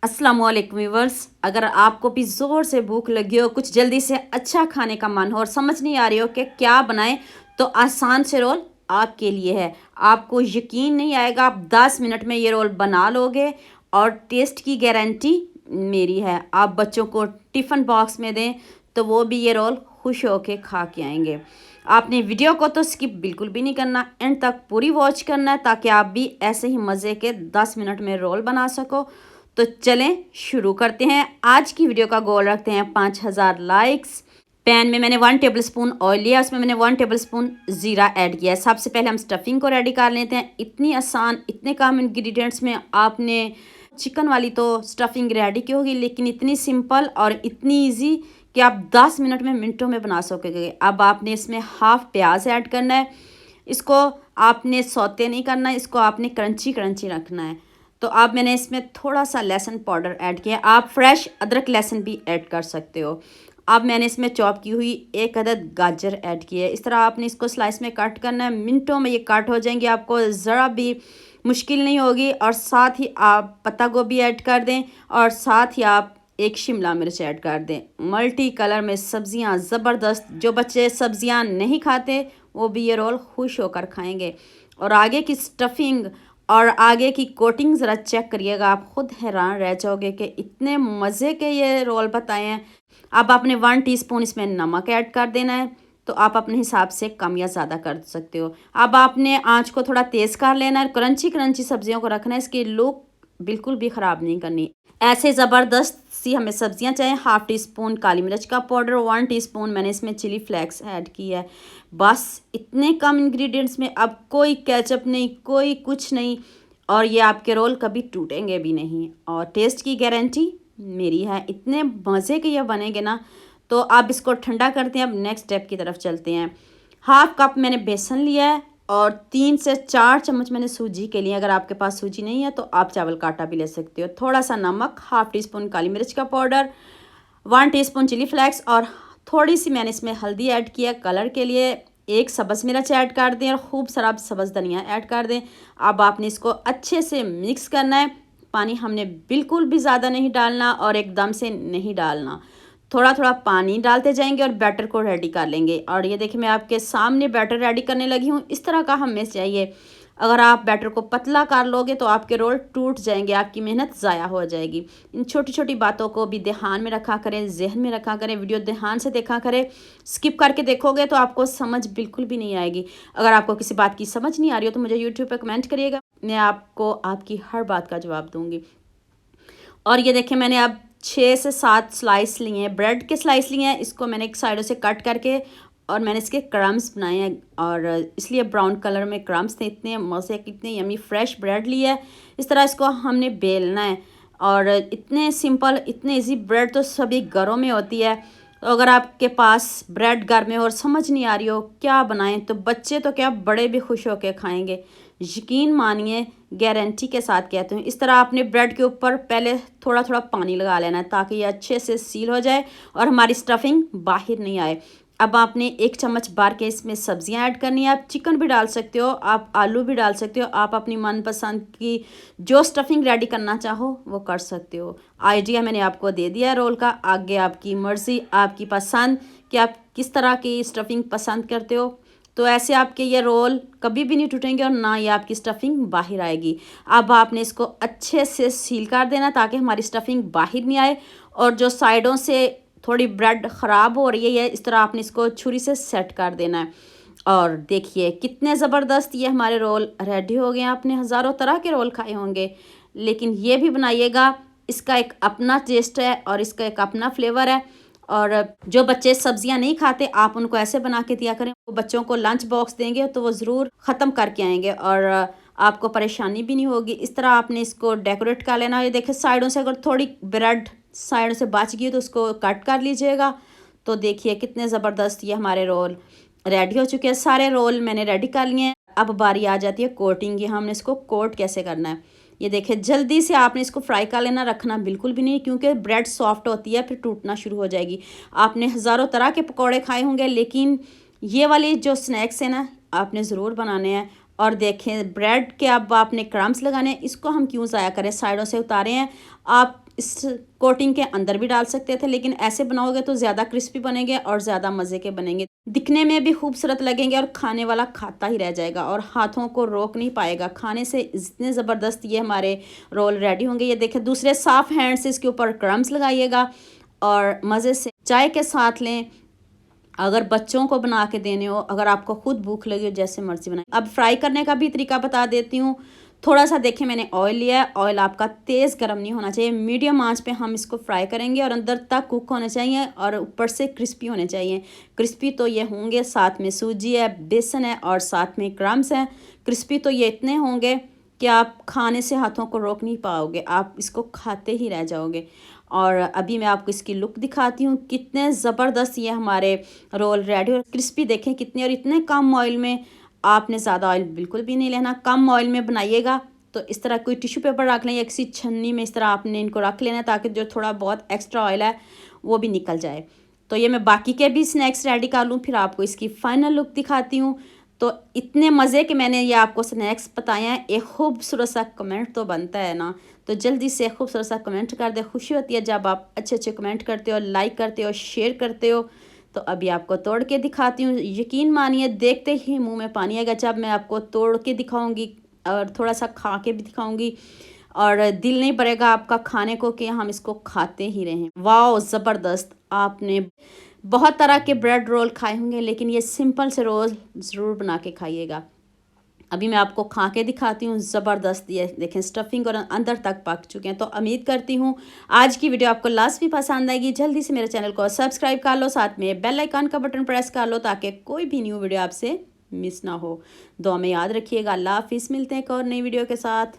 अस्सलाम वालेकुम व्यूअर्स। अगर आपको भी ज़ोर से भूख लगी हो, कुछ जल्दी से अच्छा खाने का मन हो और समझ नहीं आ रही हो कि क्या बनाएं, तो आसान से रोल आपके लिए है। आपको यकीन नहीं आएगा, आप 10 मिनट में ये रोल बना लोगे और टेस्ट की गारंटी मेरी है। आप बच्चों को टिफ़िन बॉक्स में दें तो वो भी ये रोल खुश होके खा के आएंगे। आपने वीडियो को तो स्किप बिल्कुल भी नहीं करना, एंड तक पूरी वॉच करना है ताकि आप भी ऐसे ही मज़े के 10 मिनट में रोल बना सको। तो चलें शुरू करते हैं। आज की वीडियो का गोल रखते हैं 5000 लाइक्स। पैन में मैंने 1 टेबलस्पून ऑयल लिया, उसमें मैंने 1 टेबलस्पून ज़ीरा ऐड किया है। सबसे पहले हम स्टफिंग को रेडी कर लेते हैं। इतनी आसान, इतने कम इंग्रेडिएंट्स में आपने चिकन वाली तो स्टफिंग रेडी की होगी, लेकिन इतनी सिंपल और इतनी इजी कि आप 10 मिनट में, मिनटों में बना सकोगे। अब आपने इसमें हाफ प्याज ऐड करना है। इसको आपने सौते नहीं करना है, इसको आपने क्रंची क्रंची रखना है। तो अब मैंने इसमें थोड़ा सा लहसुन पाउडर ऐड किया। आप फ्रेश अदरक लहसुन भी ऐड कर सकते हो। अब मैंने इसमें चॉप की हुई एक अदद गाजर ऐड की है। इस तरह आपने इसको स्लाइस में कट करना है। मिनटों में ये कट हो जाएंगे, आपको ज़रा भी मुश्किल नहीं होगी। और साथ ही आप पत्ता गोभी ऐड कर दें और साथ ही आप एक शिमला मिर्च ऐड कर दें। मल्टी कलर में सब्जियां ज़बरदस्त। जो बच्चे सब्जियां नहीं खाते वो भी ये रोल खुश होकर खाएंगे। और आगे की स्टफिंग और आगे की कोटिंग ज़रा चेक करिएगा, आप खुद हैरान रह जाओगे कि इतने मज़े के ये रोल बताए हैं। अब आपने 1 टीस्पून इसमें नमक ऐड कर देना है। तो आप अपने हिसाब से कम या ज़्यादा कर सकते हो। अब आपने आंच को थोड़ा तेज़ कर लेना है। क्रंची क्रंची सब्जियों को रखना है, इसकी लुक बिल्कुल भी ख़राब नहीं करनी। ऐसे ज़बरदस्त सी हमें सब्जियां चाहिए। हाफ़ टी स्पून काली मिर्च का पाउडर, 1 टीस्पून मैंने इसमें चिली फ्लेक्स ऐड की है। बस इतने कम इंग्रेडिएंट्स में, अब कोई केचप नहीं, कोई कुछ नहीं, और ये आपके रोल कभी टूटेंगे भी नहीं और टेस्ट की गारंटी मेरी है। इतने मज़े के ये बनेंगे ना। तो आप इसको ठंडा करते हैं। अब नेक्स्ट स्टेप की तरफ चलते हैं। हाफ कप मैंने बेसन लिया है और 3 से 4 चम्मच मैंने सूजी के लिए। अगर आपके पास सूजी नहीं है तो आप चावल का आटा भी ले सकते हो। थोड़ा सा नमक, हाफ़ टी स्पून काली मिर्च का पाउडर, 1 टीस्पून चिली फ्लेक्स और थोड़ी सी मैंने इसमें हल्दी ऐड किया कलर के लिए। एक सब्ज़ मिर्च ऐड कर दें और खूब सारा सब्ज़ धनिया ऐड कर दें। अब आपने इसको अच्छे से मिक्स करना है। पानी हमने बिल्कुल भी ज़्यादा नहीं डालना और एकदम से नहीं डालना। थोड़ा थोड़ा पानी डालते जाएंगे और बैटर को रेडी कर लेंगे। और ये देखिए, मैं आपके सामने बैटर रेडी करने लगी हूँ। इस तरह का हमें चाहिए। अगर आप बैटर को पतला कर लोगे तो आपके रोल टूट जाएंगे, आपकी मेहनत ज़ाया हो जाएगी। इन छोटी छोटी बातों को भी ध्यान में रखा करें, जहन में रखा करें। वीडियो ध्यान से देखा करें। स्किप करके देखोगे तो आपको समझ बिल्कुल भी नहीं आएगी। अगर आपको किसी बात की समझ नहीं आ रही हो तो मुझे यूट्यूब पर कमेंट करिएगा, मैं आपको आपकी हर बात का जवाब दूँगी। और ये देखिए, मैंने अब 6 से 7 स्लाइस लिए हैं, ब्रेड के स्लाइस लिए हैं। इसको मैंने एक साइडों से कट करके और मैंने इसके क्रम्स बनाए हैं और इसलिए ब्राउन कलर में क्रम्स थे। इतने मज़े के, इतने यमी फ्रेश ब्रेड लिया है। इस तरह इसको हमने बेलना है और इतने सिंपल, इतने इजी ब्रेड तो सभी घरों में होती है। तो अगर आपके पास ब्रेड घर में और समझ नहीं आ रही हो क्या बनाएं, तो बच्चे तो क्या, बड़े भी खुश होकर खाएंगे। यकीन मानिए, गारंटी के साथ कहते हैं। इस तरह आपने ब्रेड के ऊपर पहले थोड़ा थोड़ा पानी लगा लेना है ताकि ये अच्छे से सील हो जाए और हमारी स्टफिंग बाहर नहीं आए। अब आपने 1 चम्मच भर के इसमें सब्जियां ऐड करनी है। आप चिकन भी डाल सकते हो, आप आलू भी डाल सकते हो, आप अपनी मनपसंद की जो स्टफिंग रेडी करना चाहो वो कर सकते हो। आइडिया मैंने आपको दे दिया है रोल का। आगे आपकी मर्ज़ी, आपकी पसंद कि आप किस तरह की स्टफिंग पसंद करते हो। तो ऐसे आपके ये रोल कभी भी नहीं टूटेंगे और ना ये आपकी स्टफिंग बाहर आएगी। अब आपने इसको अच्छे से सील कर देना ताकि हमारी स्टफिंग बाहर नहीं आए। और जो साइडों से थोड़ी ब्रेड ख़राब हो रही है, इस तरह आपने इसको छुरी से सेट कर देना है। और देखिए कितने ज़बरदस्त ये हमारे रोल रेडी हो गए हैं। आपने हज़ारों तरह के रोल खाए होंगे, लेकिन ये भी बनाइएगा। इसका एक अपना टेस्ट है और इसका एक अपना फ्लेवर है। और जो बच्चे सब्जियां नहीं खाते, आप उनको ऐसे बना के दिया करें। वो बच्चों को लंच बॉक्स देंगे तो वो ज़रूर ख़त्म करके आएंगे और आपको परेशानी भी नहीं होगी। इस तरह आपने इसको डेकोरेट कर लेना। ये देखिए, साइडों से अगर थोड़ी ब्रेड साइड से बच गई तो उसको कट कर लीजिएगा। तो देखिए कितने ज़बरदस्त ये हमारे रोल रेडी हो चुके हैं। सारे रोल मैंने रेडी कर लिए हैं। अब बारी आ जाती है कोटिंग की। हमने इसको कोट कैसे करना है। ये देखिए, जल्दी से आपने इसको फ्राई कर लेना, रखना बिल्कुल भी नहीं, क्योंकि ब्रेड सॉफ्ट होती है फिर टूटना शुरू हो जाएगी। आपने हज़ारों तरह के पकौड़े खाए होंगे, लेकिन ये वाली जो स्नैक्स है ना, आपने ज़रूर बनाने हैं। और देखें, ब्रेड के अब आपने क्रम्स लगाने हैं। इसको हम क्यों ज़ाया करें, साइडों से उतारे हैं। आप इस कोटिंग के अंदर भी डाल सकते थे, लेकिन ऐसे बनाओगे तो ज़्यादा क्रिस्पी बनेंगे और ज़्यादा मज़े के बनेंगे, दिखने में भी खूबसूरत लगेंगे और खाने वाला खाता ही रह जाएगा और हाथों को रोक नहीं पाएगा खाने से। इतने ज़बरदस्त ये हमारे रोल रेडी होंगे। ये देखें, दूसरे साफ़ हैंड से इसके ऊपर क्रम्स लगाइएगा और मज़े से चाय के साथ लें। अगर बच्चों को बना के देने हो, अगर आपको खुद भूख लगी हो, जैसे मर्जी बनाए। अब फ्राई करने का भी तरीका बता देती हूँ। थोड़ा सा देखें, मैंने ऑयल लिया है। ऑयल आपका तेज़ गर्म नहीं होना चाहिए, मीडियम आंच पे हम इसको फ्राई करेंगे और अंदर तक कुक होने चाहिए और ऊपर से क्रिस्पी होने चाहिए। क्रिस्पी तो ये होंगे, साथ में सूजी है, बेसन है और साथ में क्रम्स हैं। क्रिस्पी तो ये इतने होंगे कि आप खाने से हाथों को रोक नहीं पाओगे, आप इसको खाते ही रह जाओगे। और अभी मैं आपको इसकी लुक दिखाती हूँ, कितने ज़बरदस्त ये हमारे रोल रेडी और क्रिस्पी देखें कितने, और इतने कम ऑयल में। आपने ज़्यादा ऑयल बिल्कुल भी नहीं लेना, कम ऑयल में बनाइएगा। तो इस तरह कोई टिश्यू पेपर रख लें या किसी छन्नी में इस तरह आपने इनको रख लेना, ताकि जो थोड़ा बहुत एक्स्ट्रा ऑयल है वो भी निकल जाए। तो ये मैं बाकी के भी स्नैक्स रेडी कर लूँ, फिर आपको इसकी फ़ाइनल लुक दिखाती हूँ। तो इतने मज़े के मैंने ये आपको स्नैक्स बताए हैं, एक खूबसूरत सा कमेंट तो बनता है ना। तो जल्दी से खूबसूरत सा कमेंट कर दे, खुशी होती है जब आप अच्छे अच्छे कमेंट करते हो, लाइक करते हो, शेयर करते हो। तो अभी आपको तोड़ के दिखाती हूँ, यकीन मानिए देखते ही मुंह में पानी आएगा जब मैं आपको तोड़ के दिखाऊंगी और थोड़ा सा खा के भी दिखाऊंगी, और दिल नहीं भरेगा आपका खाने को कि हम इसको खाते ही रहें। वाह ज़बरदस्त। आपने बहुत तरह के ब्रेड रोल खाए होंगे, लेकिन ये सिंपल से रोल ज़रूर बना के खाइएगा। अभी मैं आपको खा के दिखाती हूँ। ज़बरदस्त, ये देखें स्टफिंग और अंदर तक पक चुके हैं। तो उम्मीद करती हूँ आज की वीडियो आपको लास्ट भी पसंद आएगी। जल्दी से मेरे चैनल को सब्सक्राइब कर लो, साथ में बेल आइकन का बटन प्रेस कर लो, ताकि कोई भी न्यू वीडियो आपसे मिस ना हो। दुआ में याद रखिएगा। अल्लाह हाफिज़, मिलते हैं एक और नई वीडियो के साथ।